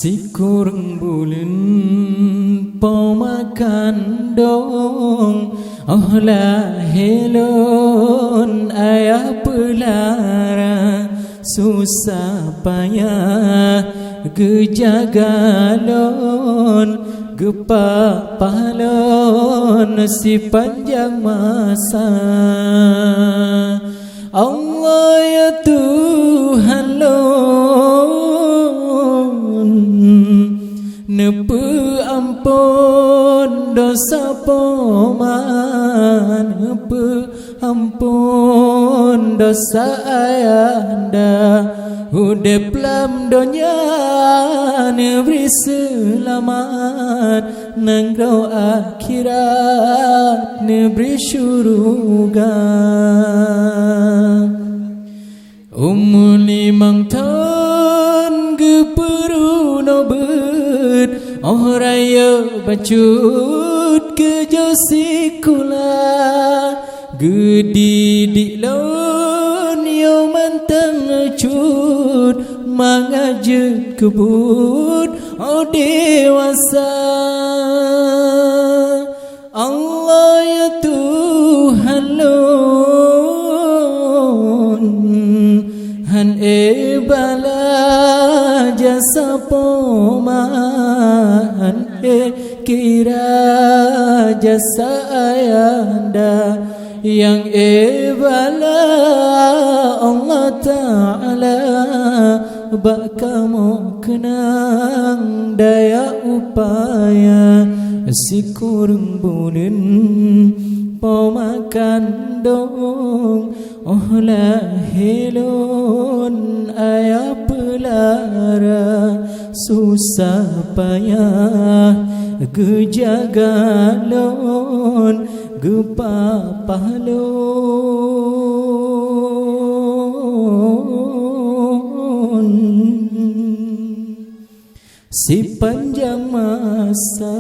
Sikurang bulan pemakan dong lah helon ayah pelara susah payah gejagalon gepak pahlon si panjang masa. Allah ya Tuhan lon nepe ampun dosa poman, nepe ampun dosa ayanda, hudep lam donya neberi selamat, nangrau akhirat neberi syurga. Umur 5 tahun geperu nobet raya bacut ke josikula gedidik lon yo mantang cut mangajut kebut dewasa. Allah ya Tuhan lon han bala jasa poman kira jasa ayanda yang bala Allah Ta'ala bak kamu kenang daya upaya sikurang bulan pemakan dong lah helon ayah pelara susah payah gejagalon gepak pahlon si panjang masa.